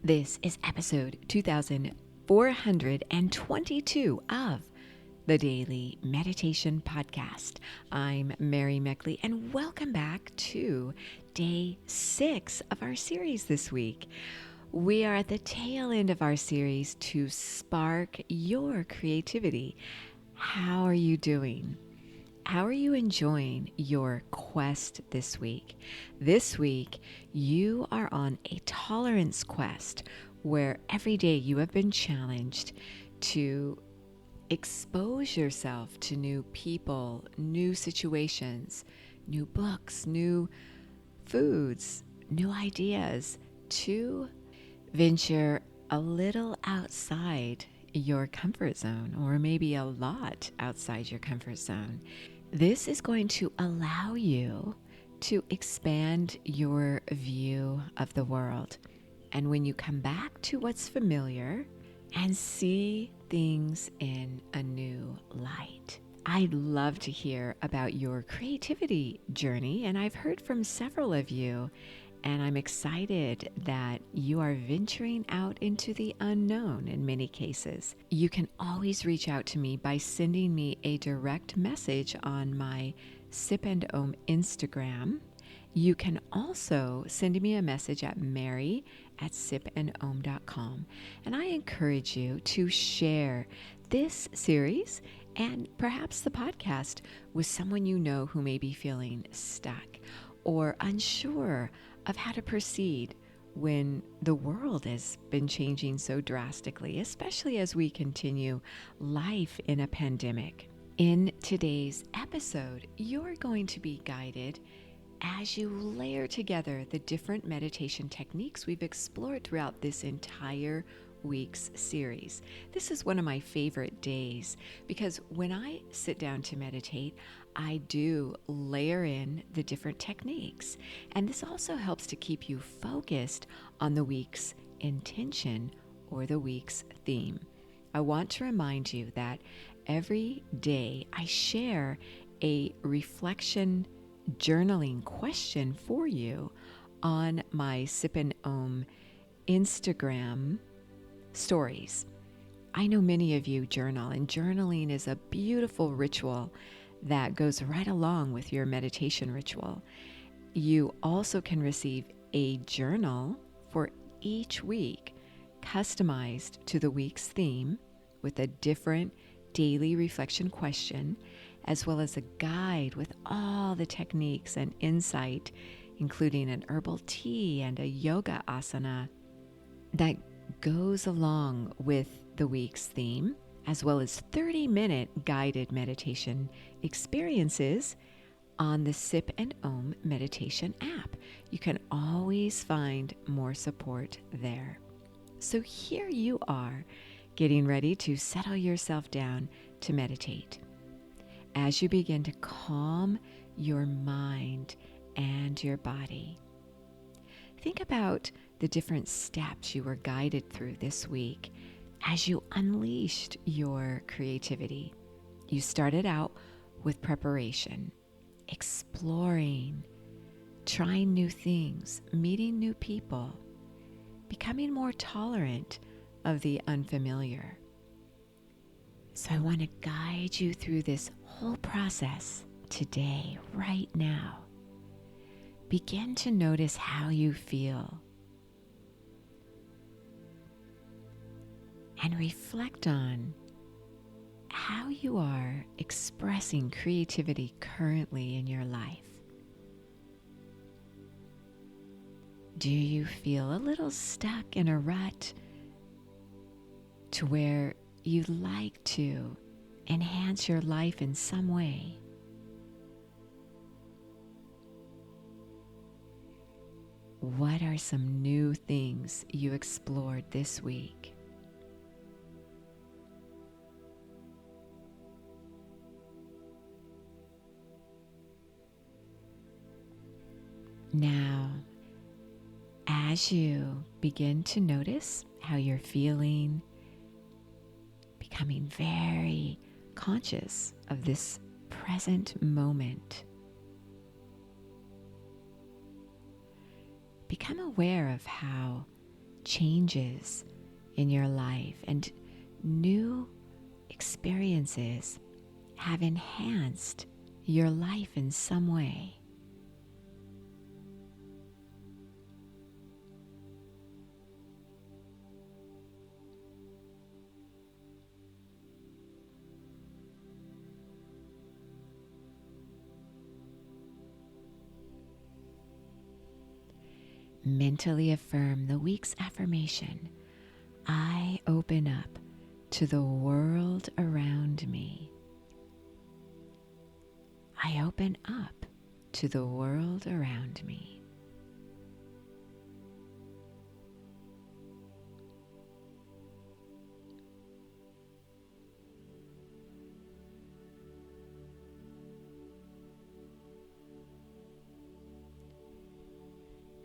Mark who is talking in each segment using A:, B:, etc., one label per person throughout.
A: This is episode 2422 of the Daily Meditation Podcast. I'm Mary Meckley, and welcome back to day 6 of our series this week. We are at the tail end of our series to spark your creativity. How are you doing? How are you enjoying your quest this week? This week, you are on a tolerance quest where every day you have been challenged to expose yourself to new people, new situations, new books, new foods, new ideas, to venture a little outside your comfort zone, or maybe a lot outside your comfort zone. This is going to allow you to expand your view of the world. And when you come back to what's familiar and see things in a new light. I'd love to hear about your creativity journey, and I've heard from several of you, and I'm excited that you are venturing out into the unknown in many cases. You can always reach out to me by sending me a direct message on my Sip and Om Instagram. You can also send me a message at mary@sipandom.com. And I encourage you to share this series and perhaps the podcast with someone you know who may be feeling stuck or unsure of how to proceed when the world has been changing so drastically, especially as we continue life in a pandemic. In today's episode, you're going to be guided as you layer together the different meditation techniques we've explored throughout this entire week's series. This is one of my favorite days because when I sit down to meditate, I do layer in the different techniques. And this also helps to keep you focused on the week's intention or the week's theme. I want to remind you that every day I share a reflection journaling question for you on my Sip and Om Instagram stories. I know many of you journal, and journaling is a beautiful ritual that goes right along with your meditation ritual. You also can receive a journal for each week, customized to the week's theme with a different daily reflection question, as well as a guide with all the techniques and insight, including an herbal tea and a yoga asana that goes along with the week's theme, as well as 30-minute guided meditation experiences on the Sip and Om meditation app. You can always find more support there. So here you are, getting ready to settle yourself down to meditate. As you begin to calm your mind and your body, think about the different steps you were guided through this week as you unleashed your creativity. You started out with preparation, exploring, trying new things, meeting new people, becoming more tolerant of the unfamiliar. So I want to guide you through this whole process today, right now. Begin to notice how you feel and reflect on how you are expressing creativity currently in your life. Do you feel a little stuck in a rut to where you'd like to enhance your life in some way? What are some new things you explored this week? Now, as you begin to notice how you're feeling, becoming very conscious of this present moment, become aware of how changes in your life and new experiences have enhanced your life in some way. Mentally affirm the week's affirmation. I open up to the world around me. I open up to the world around me.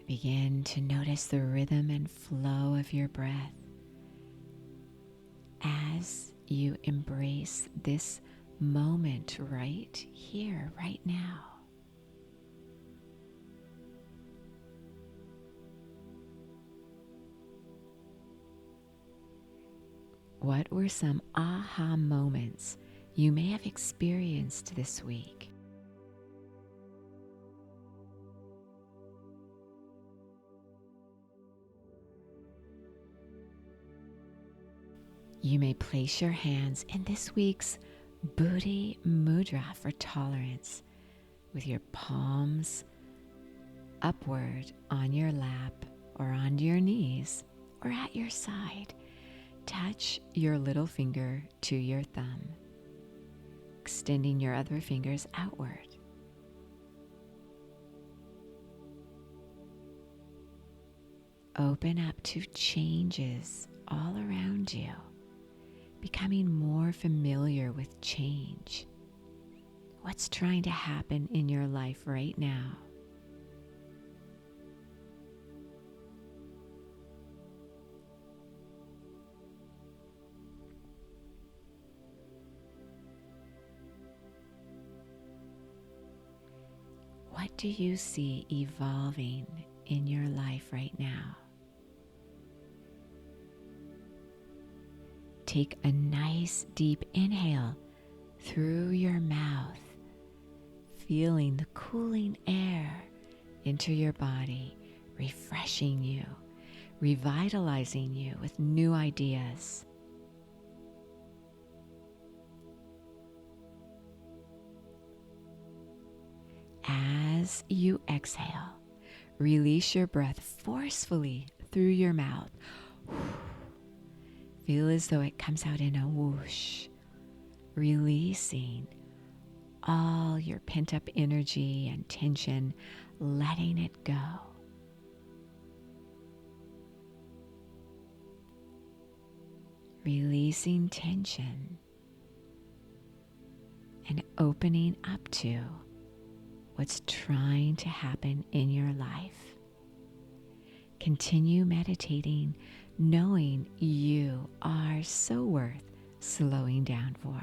A: Begin to notice the rhythm and flow of your breath as you embrace this moment right here, right now. What were some aha moments you may have experienced this week? You may place your hands in this week's Buddhi Mudra for tolerance, with your palms upward on your lap or onto your knees or at your side. Touch your little finger to your thumb, extending your other fingers outward. Open up to changes all around you, becoming more familiar with change. What's trying to happen in your life right now? What do you see evolving in your life right now? Take a nice deep inhale through your mouth, feeling the cooling air into your body, refreshing you, revitalizing you with new ideas. As you exhale, release your breath forcefully through your mouth. Feel as though it comes out in a whoosh, releasing all your pent-up energy and tension, letting it go. Releasing tension and opening up to what's trying to happen in your life. Continue meditating, knowing you are so worth slowing down for.